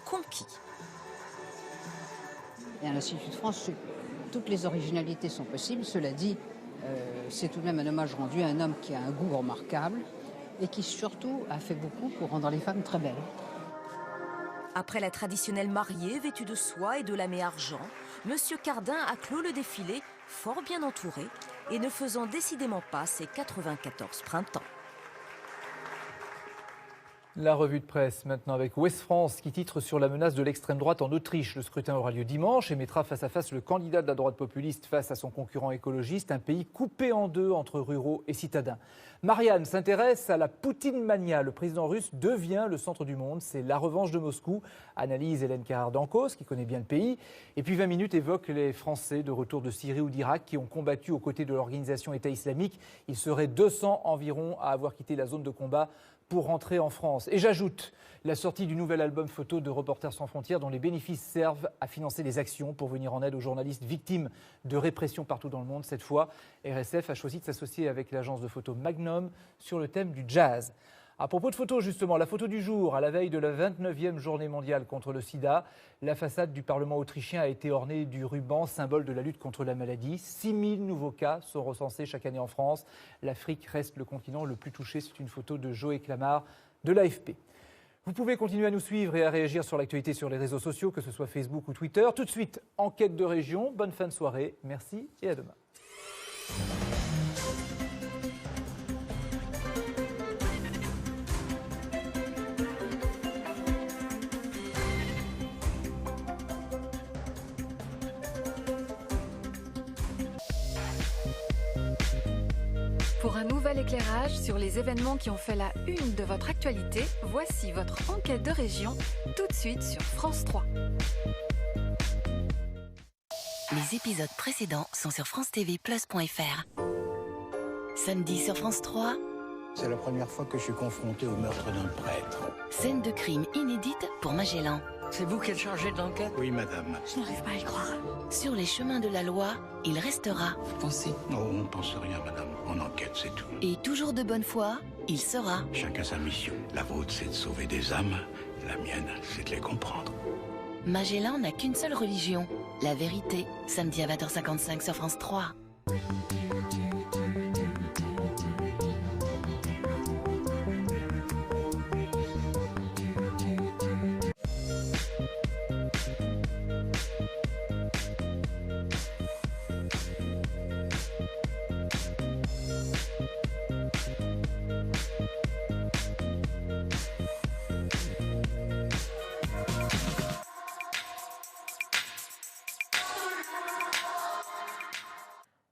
conquis. Et à l'Institut de France, toutes les originalités sont possibles. Cela dit, c'est tout de même un hommage rendu à un homme qui a un goût remarquable et qui surtout a fait beaucoup pour rendre les femmes très belles. Après la traditionnelle mariée vêtue de soie et de lamé argent, Monsieur Cardin a clos le défilé, fort bien entouré et ne faisant décidément pas ses 94 printemps. La revue de presse maintenant avec Ouest France qui titre sur la menace de l'extrême droite en Autriche. Le scrutin aura lieu dimanche et mettra face à face le candidat de la droite populiste face à son concurrent écologiste, un pays coupé en deux entre ruraux et citadins. Marianne s'intéresse à la Poutine-mania. Le président russe devient le centre du monde. C'est la revanche de Moscou. Analyse Hélène Carrère-Dancos, qui connaît bien le pays. Et puis 20 minutes évoque les Français de retour de Syrie ou d'Irak qui ont combattu aux côtés de l'organisation État islamique. Ils seraient 200 environ à avoir quitté la zone de combat pour rentrer en France. Et j'ajoute la sortie du nouvel album photo de Reporters sans frontières dont les bénéfices servent à financer des actions pour venir en aide aux journalistes victimes de répression partout dans le monde. Cette fois, RSF a choisi de s'associer avec l'agence de photo Magnum sur le thème du jazz. À propos de photos, justement, la photo du jour, à la veille de la 29e journée mondiale contre le sida, la façade du Parlement autrichien a été ornée du ruban, symbole de la lutte contre la maladie. 6000 nouveaux cas sont recensés chaque année en France. L'Afrique reste le continent le plus touché. C'est une photo de Joël Clamart de l'AFP. Vous pouvez continuer à nous suivre et à réagir sur l'actualité sur les réseaux sociaux, que ce soit Facebook ou Twitter. Tout de suite, enquête de région. Bonne fin de soirée. Merci et à demain. Pour un nouvel éclairage sur les événements qui ont fait la une de votre actualité, voici votre enquête de région, tout de suite sur France 3. Les épisodes précédents sont sur francetvplus.fr. Samedi sur France 3. C'est la première fois que je suis confronté au meurtre d'un prêtre. Scène de crime inédite pour Magellan. C'est vous qui êtes chargé de l'enquête ? Oui, madame. Je n'arrive pas à y croire. Sur les chemins de la loi, il restera. Vous pensez ? Non, on ne pense rien, madame. On enquête, c'est tout. Et toujours de bonne foi, il sera. Chacun sa mission. La vôtre, c'est de sauver des âmes. La mienne, c'est de les comprendre. Magellan n'a qu'une seule religion, la vérité. Samedi à 20h55 sur France 3.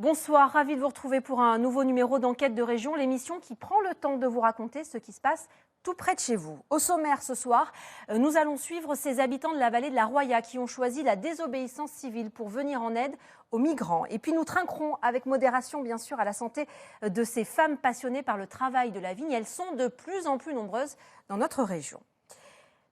Bonsoir, ravi de vous retrouver pour un nouveau numéro d'Enquête de région, l'émission qui prend le temps de vous raconter ce qui se passe tout près de chez vous. Au sommaire ce soir, nous allons suivre ces habitants de la vallée de la Roya qui ont choisi la désobéissance civile pour venir en aide aux migrants. Et puis nous trinquerons avec modération bien sûr à la santé de ces femmes passionnées par le travail de la vigne. Elles sont de plus en plus nombreuses dans notre région.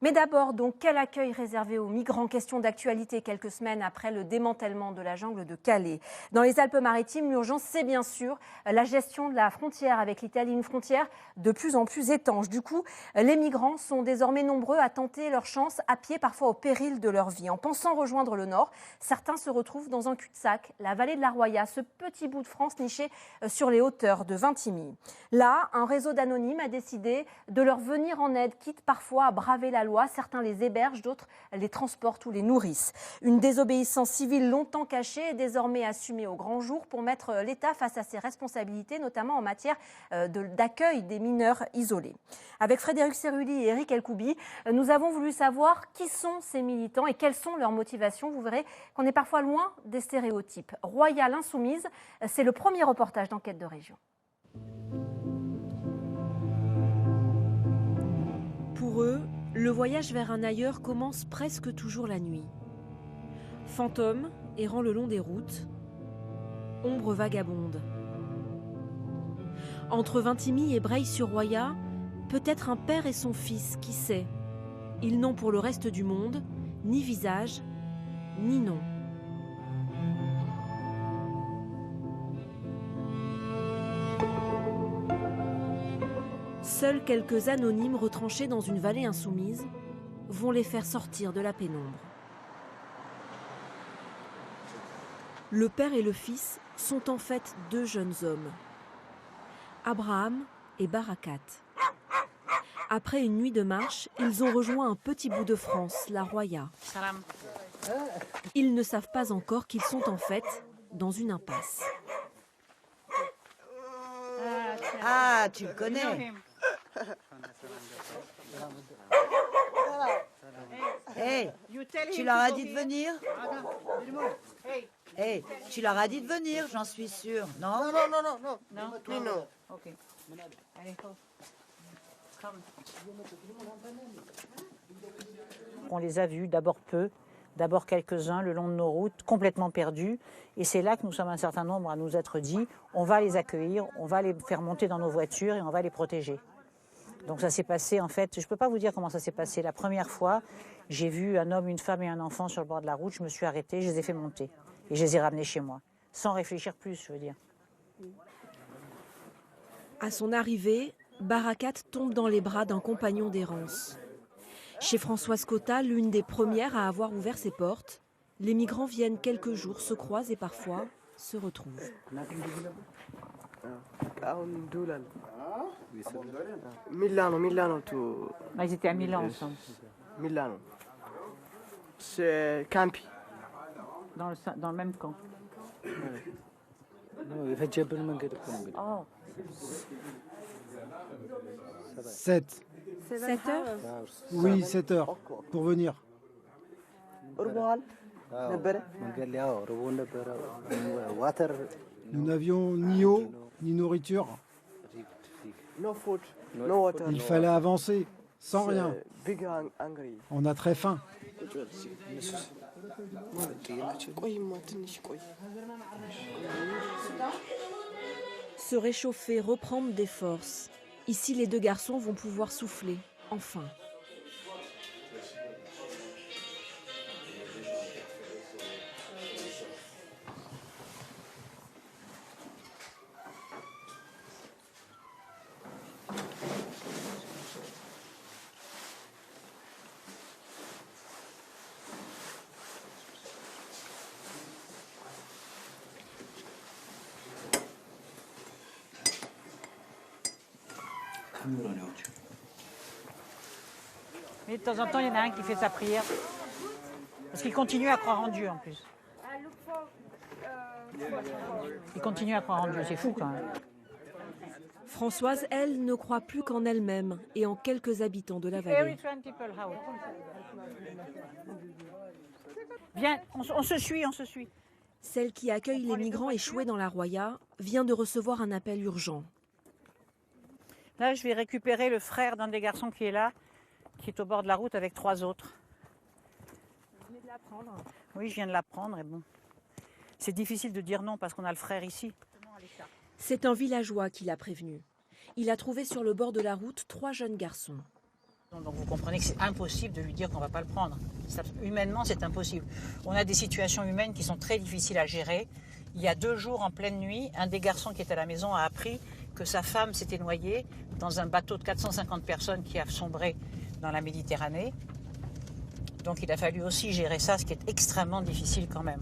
Mais d'abord, donc, quel accueil réservé aux migrants? Question d'actualité quelques semaines après le démantèlement de la jungle de Calais. Dans les Alpes-Maritimes, l'urgence, c'est bien sûr la gestion de la frontière avec l'Italie, une frontière de plus en plus étanche. Du coup, les migrants sont désormais nombreux à tenter leur chance à pied, parfois au péril de leur vie. En pensant rejoindre le nord, certains se retrouvent dans un cul-de-sac, la vallée de la Roya, ce petit bout de France niché sur les hauteurs de Vintimille. Là, un réseau d'anonymes a décidé de leur venir en aide, quitte parfois à braver la loi. Certains les hébergent, d'autres les transportent ou les nourrissent. Une désobéissance civile longtemps cachée est désormais assumée au grand jour pour mettre l'État face à ses responsabilités, notamment en matière d'accueil des mineurs isolés. Avec Frédéric Serrulli et Eric Elkoubi, nous avons voulu savoir qui sont ces militants et quelles sont leurs motivations. Vous verrez qu'on est parfois loin des stéréotypes. Royal Insoumise, c'est le premier reportage d'Enquête de région. Pour eux, le voyage vers un ailleurs commence presque toujours la nuit. Fantômes errant le long des routes, ombres vagabondes. Entre Vintimille et Breil-sur-Roya, peut-être un père et son fils, qui sait. Ils n'ont pour le reste du monde ni visage, ni nom. Seuls quelques anonymes retranchés dans une vallée insoumise vont les faire sortir de la pénombre. Le père et le fils sont en fait deux jeunes hommes, Abraham et Barakat. Après une nuit de marche, ils ont rejoint un petit bout de France, la Roya. Ils ne savent pas encore qu'ils sont en fait dans une impasse. Ah, tu le connais. Hey, tu leur as dit de venir? Hey, tu leur as dit de venir, j'en suis sûre, non? Non. Ok. On les a vus, d'abord peu, d'abord quelques-uns le long de nos routes, complètement perdus. Et c'est là que nous sommes un certain nombre à nous être dit, on va les accueillir, on va les faire monter dans nos voitures et on va les protéger. Donc ça s'est passé en fait, je ne peux pas vous dire comment ça s'est passé. La première fois, j'ai vu un homme, une femme et un enfant sur le bord de la route, je me suis arrêtée, je les ai fait monter. Et je les ai ramenés chez moi, sans réfléchir plus, je veux dire. À son arrivée, Barakat tombe dans les bras d'un compagnon d'errance. Chez Françoise Cotta, l'une des premières à avoir ouvert ses portes, les migrants viennent quelques jours, se croisent et parfois se retrouvent. Milano Ils étaient à Milan ensemble. Milano. C'est Campi. Dans le même camp. Oh. 7. 7 heures? Oui, 7 heures pour venir. Nous n'avions ni eau, ni nourriture. Il fallait avancer, sans rien. On a très faim. Se réchauffer, reprendre des forces. Ici, les deux garçons vont pouvoir souffler, enfin. Mais de temps en temps, il y en a un qui fait sa prière. Parce qu'il continue à croire en Dieu en plus. Il continue à croire en Dieu, c'est fou quand même. Françoise, elle, ne croit plus qu'en elle-même et en quelques habitants de la vallée. Bien, on se suit. Celle qui accueille les migrants échoués dans la Roya vient de recevoir un appel urgent. Là, je vais récupérer le frère d'un des garçons qui est là, qui est au bord de la route avec 3 autres. Vous venez de l'apprendre? Oui, je viens de l'apprendre et bon. C'est difficile de dire non parce qu'on a le frère ici. C'est un villageois qui l'a prévenu. Il a trouvé sur le bord de la route 3 jeunes garçons. Donc vous comprenez que c'est impossible de lui dire qu'on ne va pas le prendre. Humainement, c'est impossible. On a des situations humaines qui sont très difficiles à gérer. Il y a 2 jours, en pleine nuit, un des garçons qui était à la maison a appris que sa femme s'était noyée dans un bateau de 450 personnes qui a sombré dans la Méditerranée. Donc il a fallu aussi gérer ça, ce qui est extrêmement difficile quand même.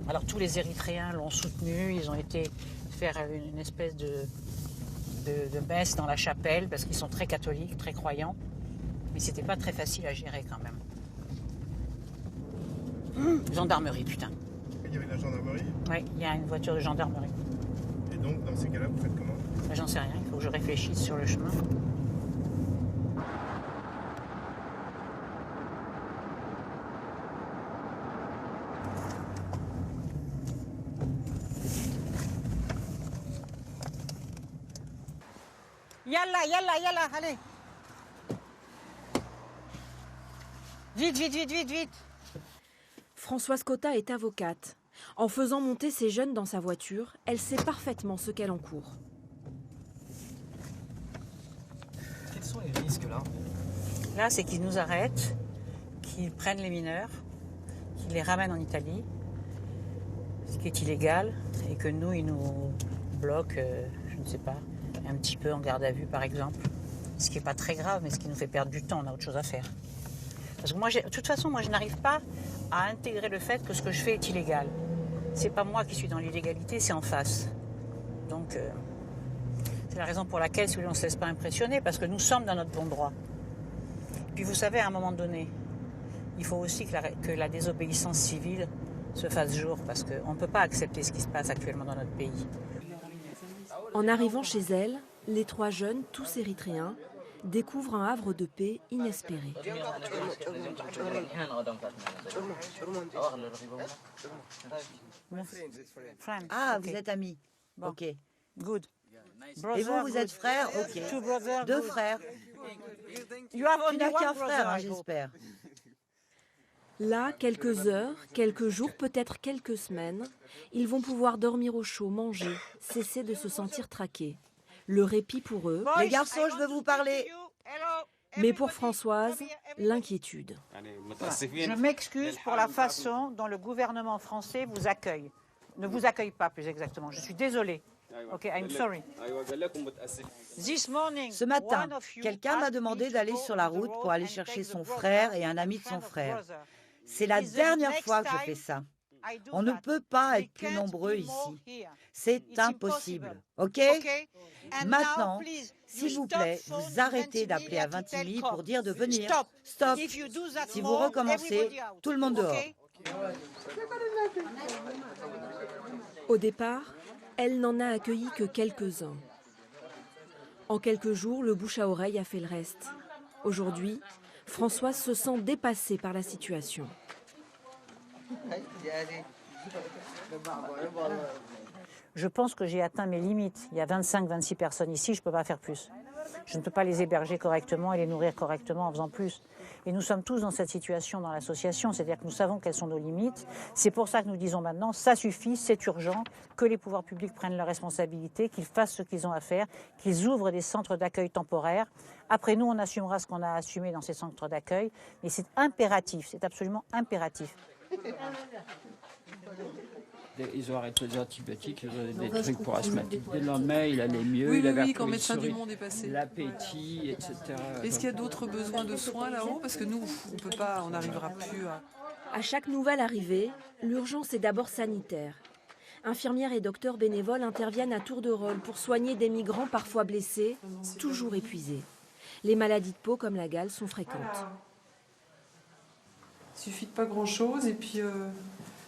Alors tous les Érythréens l'ont soutenu, ils ont été faire une espèce de messe dans la chapelle parce qu'ils sont très catholiques, très croyants. Mais c'était pas très facile à gérer quand même. Gendarmerie, putain. Il y avait la gendarmerie? Oui, il y a une voiture de gendarmerie. Et donc, dans ces cas-là, vous faites comment? J'en sais rien, il faut que je réfléchisse sur le chemin. Yalla, allez. Vite. Françoise Cotta est avocate. En faisant monter ces jeunes dans sa voiture, elle sait parfaitement ce qu'elle encourt. Quels sont les risques là? Là, c'est qu'ils nous arrêtent, qu'ils prennent les mineurs, qu'ils les ramènent en Italie, ce qui est illégal, et que nous, ils nous bloquent, je ne sais pas, un petit peu en garde à vue par exemple. Ce qui n'est pas très grave, mais ce qui nous fait perdre du temps, on a autre chose à faire. Parce que moi, de toute façon, moi, je n'arrive pas à intégrer le fait que ce que je fais est illégal. C'est pas moi qui suis dans l'illégalité, c'est en face. Donc, c'est la raison pour laquelle, si vous voulez, on ne se laisse pas impressionner, parce que nous sommes dans notre bon droit. Puis vous savez, à un moment donné, il faut aussi que la désobéissance civile se fasse jour, parce qu'on ne peut pas accepter ce qui se passe actuellement dans notre pays. En arrivant chez elle, les 3 jeunes, tous érythréens, découvrent un havre de paix inespéré. Ah, vous êtes amis. Bon. Ok. Good. Et vous êtes frères? Ok. 2 frères. You have Tu only n'as one qu'un brother, frère, hein, I hope. j'espère. Là, quelques heures, quelques jours, peut-être quelques semaines, ils vont pouvoir dormir au chaud, manger, cesser de se sentir traqués. Le répit pour eux. Les garçons, je veux vous parler. Mais pour Françoise, l'inquiétude. Je m'excuse pour la façon dont le gouvernement français vous accueille. Ne vous accueille pas, plus exactement. Je suis désolée. Ok, I'm sorry. Ce matin, quelqu'un m'a demandé d'aller sur la route pour aller chercher son frère et un ami de son frère. C'est la dernière fois que je fais ça. On ne peut pas être plus nombreux ici. C'est impossible. OK? Maintenant, s'il vous plaît, vous arrêtez d'appeler à Vintimille pour dire de venir. Stop. Si vous recommencez, tout le monde dehors. Au départ, elle n'en a accueilli que quelques-uns. En quelques jours, le bouche à oreille a fait le reste. Aujourd'hui, Françoise se sent dépassée par la situation. Je pense que j'ai atteint mes limites. Il y a 25-26 personnes ici, je ne peux pas faire plus. Je ne peux pas les héberger correctement et les nourrir correctement en faisant plus. Et nous sommes tous dans cette situation dans l'association, c'est-à-dire que nous savons quelles sont nos limites. C'est pour ça que nous disons maintenant, ça suffit, c'est urgent, que les pouvoirs publics prennent leurs responsabilités, qu'ils fassent ce qu'ils ont à faire, qu'ils ouvrent des centres d'accueil temporaires. Après, nous, on assumera ce qu'on a assumé dans ces centres d'accueil, mais c'est impératif, c'est absolument impératif. Ils ont arrêté les antibiotiques, ils ont des trucs pour asthmatique. Le lendemain, il allait mieux. Oui, il avait oui, quand Médecins du Monde est passé. L'appétit, etc. Est-ce qu'il y a d'autres besoins de soins là-haut? Parce que nous, on peut pas, on n'arrivera plus à... À chaque nouvelle arrivée, l'urgence est d'abord sanitaire. Infirmières et docteurs bénévoles interviennent à tour de rôle pour soigner des migrants parfois blessés, toujours épuisés. Les maladies de peau comme la gale sont fréquentes. Il suffit de pas grand-chose et puis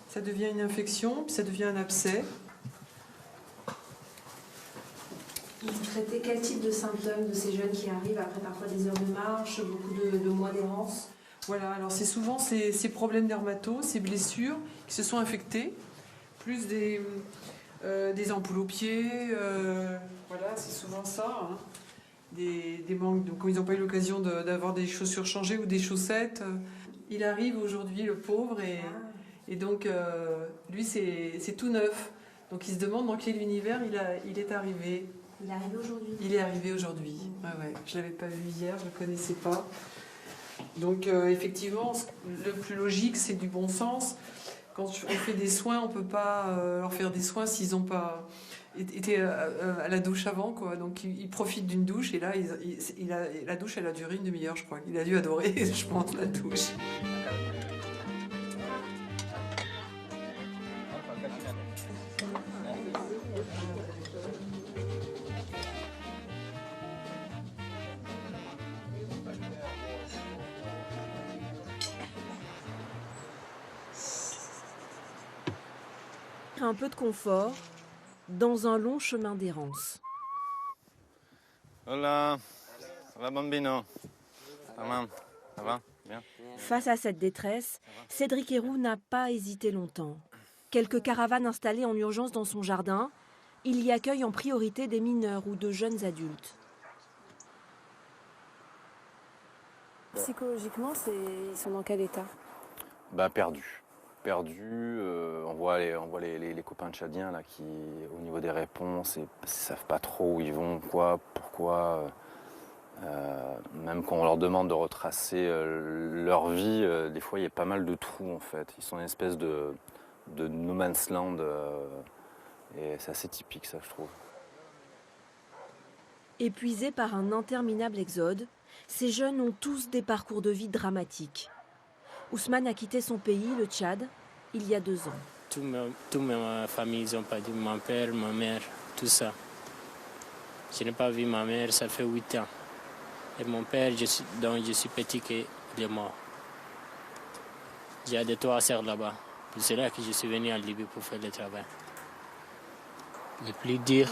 ça devient une infection, puis ça devient un abcès. Vous traitez quel type de symptômes de ces jeunes qui arrivent après parfois des heures de marche, beaucoup de mois d'errance? Voilà, alors c'est souvent ces problèmes dermato, ces blessures qui se sont infectées, plus des ampoules aux pieds, voilà, c'est souvent ça. Hein. Des manques, donc ils n'ont pas eu l'occasion d'avoir des chaussures changées ou des chaussettes. Il arrive aujourd'hui, le pauvre, et donc lui c'est tout neuf. Donc il se demande dans quel univers il est arrivé. Il est arrivé aujourd'hui. Il est arrivé aujourd'hui. Ouais. Je l'avais pas vu hier, je le connaissais pas. Donc effectivement, le plus logique, c'est du bon sens. Quand on fait des soins, on peut pas leur faire des soins s'ils n'ont pas été à la douche avant, quoi. Donc ils profitent d'une douche et là, la douche, elle a duré une demi-heure, je crois. Il a dû adorer, je pense, la douche. Un peu de confort dans un long chemin d'errance. Hola, ça va bambino? Ça va? Bien. Face à cette détresse, Cédric Héroux n'a pas hésité longtemps. Quelques caravanes installées en urgence dans son jardin, il y accueille en priorité des mineurs ou de jeunes adultes. Psychologiquement, ils sont dans quel état? Perdus. On voit les copains tchadiens là, qui, au niveau des réponses, ils ne savent pas trop où ils vont, pourquoi. Même quand on leur demande de retracer leur vie, des fois il y a pas mal de trous en fait. Ils sont une espèce de no man's land et c'est assez typique ça, je trouve. Épuisés par un interminable exode, ces jeunes ont tous des parcours de vie dramatiques. Ousmane a quitté son pays, le Tchad, il y a 2 ans. Toute ma famille, ils ont perdu mon père, ma mère, tout ça. Je n'ai pas vu ma mère, ça fait 8 ans. Et mon père, dont je suis petit, il est mort. J'ai 3 sœurs là-bas. C'est là que je suis venu en Libye pour faire le travail. Le plus dur,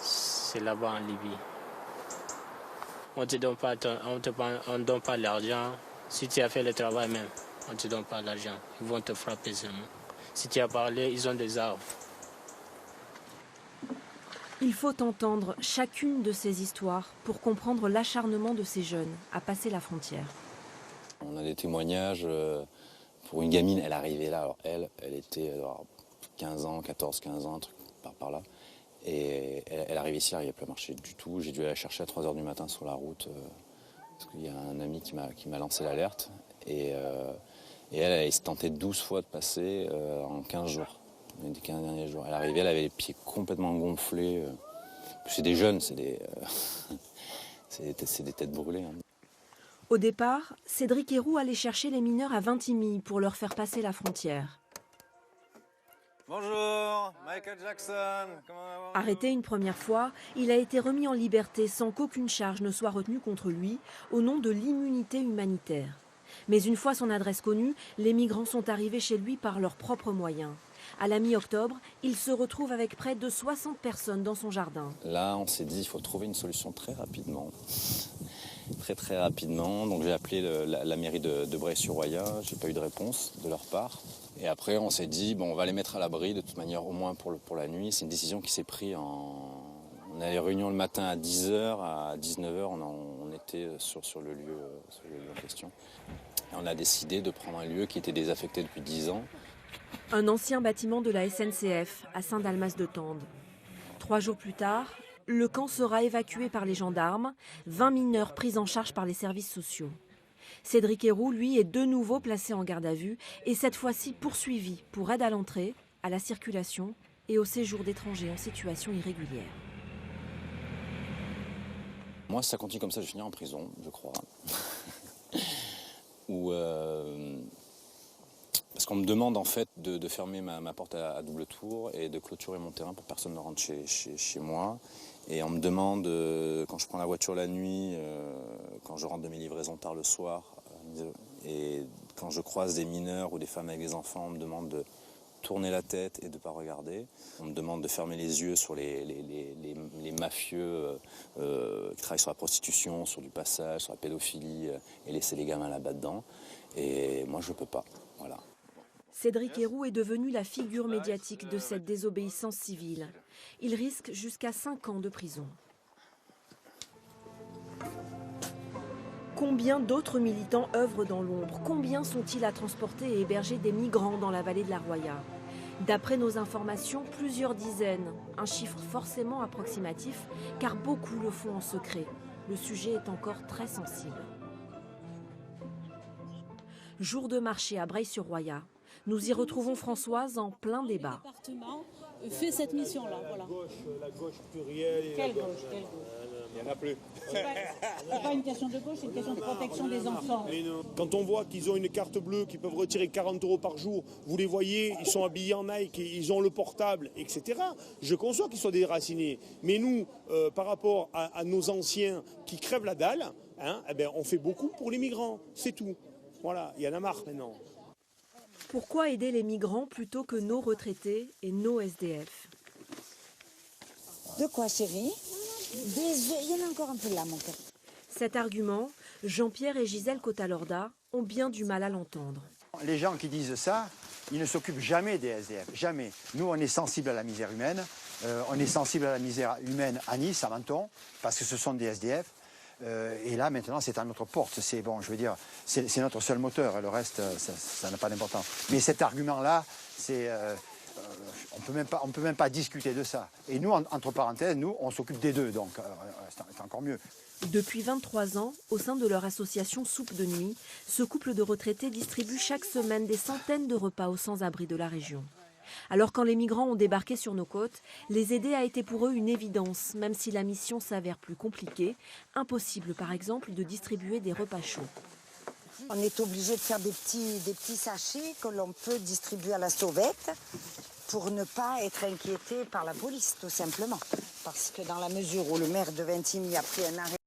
c'est là-bas en Libye. On ne donne pas l'argent. Si tu as fait le travail même, on ne te donne pas l'argent. Ils vont te frapper seulement. Si tu as parlé, ils ont des armes. Il faut entendre chacune de ces histoires pour comprendre l'acharnement de ces jeunes à passer la frontière. On a des témoignages pour une gamine, elle arrivait là, alors elle était 15 ans, 14, 15 ans, un truc par là. Et elle arrivait ici, elle n'arrivait plus à marcher du tout. J'ai dû aller la chercher à 3 h du matin sur la route, parce qu'il y a un ami qui m'a lancé l'alerte. Et elle s'est tentée 12 fois de passer en 15 jours, les 15 derniers jours. Elle arrivait, elle avait les pieds complètement gonflés. C'est des jeunes, c'est des têtes brûlées. Hein. Au départ, Cédric Héroux allait chercher les mineurs à Vintimille pour leur faire passer la frontière. Bonjour, Michael Jackson. Arrêté une première fois, il a été remis en liberté sans qu'aucune charge ne soit retenue contre lui au nom de l'immunité humanitaire. Mais une fois son adresse connue, les migrants sont arrivés chez lui par leurs propres moyens. À la mi-octobre, il se retrouve avec près de 60 personnes dans son jardin. Là, on s'est dit qu'il faut trouver une solution très rapidement. Très rapidement. Donc j'ai appelé la mairie de Bray-sur-Roya. J'ai pas eu de réponse de leur part. Et après, on s'est dit, bon, on va les mettre à l'abri de toute manière, au moins pour la nuit. C'est une décision qui s'est prise On a les réunions le matin à 10 h, à 19 h, on était sur le lieu en question. Et on a décidé de prendre un lieu qui était désaffecté depuis 10 ans. Un ancien bâtiment de la SNCF à Saint-Dalmas-de-Tende. 3 jours plus tard, le camp sera évacué par les gendarmes, 20 mineurs pris en charge par les services sociaux. Cédric Héroux, lui, est de nouveau placé en garde à vue et cette fois-ci poursuivi pour aide à l'entrée, à la circulation et au séjour d'étrangers en situation irrégulière. Moi, si ça continue comme ça, je vais finir en prison, je crois. Parce qu'on me demande en fait de fermer ma porte à double tour et de clôturer mon terrain pour que personne ne rentre chez moi. Et on me demande, quand je prends la voiture la nuit, quand je rentre de mes livraisons tard le soir, et quand je croise des mineurs ou des femmes avec des enfants, on me demande de tourner la tête et de ne pas regarder. On me demande de fermer les yeux sur les mafieux qui travaillent sur la prostitution, sur du passage, sur la pédophilie, et laisser les gamins là-bas dedans. Et moi, je ne peux pas. Voilà. Cédric Héroux est devenu la figure médiatique de cette désobéissance civile. Il risque jusqu'à 5 ans de prison. Combien d'autres militants œuvrent dans l'ombre? Combien sont-ils à transporter et héberger des migrants dans la vallée de la Roya? D'après nos informations, plusieurs dizaines. Un chiffre forcément approximatif, car beaucoup le font en secret. Le sujet est encore très sensible. Jour de marché à Bray-sur-Roya. Nous y retrouvons Françoise en plein débat. Le département fait cette mission-là. Voilà. La gauche plurielle. Quelle gauche? Il n'y en a plus. C'est pas une question de gauche, c'est une question de protection des enfants. Quand on voit qu'ils ont une carte bleue, qu'ils peuvent retirer 40 € par jour, vous les voyez, ils sont habillés en Nike, ils ont le portable, etc. Je conçois qu'ils soient déracinés. Mais nous, par rapport à nos anciens qui crèvent la dalle, hein, eh ben, on fait beaucoup pour les migrants. C'est tout. Voilà, il y en a marre maintenant. Pourquoi aider les migrants plutôt que nos retraités et nos SDF? De quoi, chérie? Il y en a encore un peu là, mon cœur. Cet argument, Jean-Pierre et Gisèle Cotalorda ont bien du mal à l'entendre. Les gens qui disent ça, ils ne s'occupent jamais des SDF, jamais. Nous, on est sensible à la misère humaine. On est sensible à la misère humaine à Nice, à Menton, parce que ce sont des SDF. Et là, maintenant, c'est à notre porte. C'est bon, je veux dire, c'est notre seul moteur. Et le reste, ça n'a pas d'importance. Mais cet argument-là, c'est, on peut même pas discuter de ça. Et nous, entre parenthèses, nous, on s'occupe des deux, donc c'est encore mieux. Depuis 23 ans, au sein de leur association Soupe de Nuit, ce couple de retraités distribue chaque semaine des centaines de repas aux sans-abri de la région. Alors quand les migrants ont débarqué sur nos côtes, les aider a été pour eux une évidence, même si la mission s'avère plus compliquée. Impossible par exemple de distribuer des repas chauds. On est obligé de faire des petits sachets que l'on peut distribuer à la sauvette pour ne pas être inquiété par la police, tout simplement. Parce que dans la mesure où le maire de Vintimille a pris un arrêt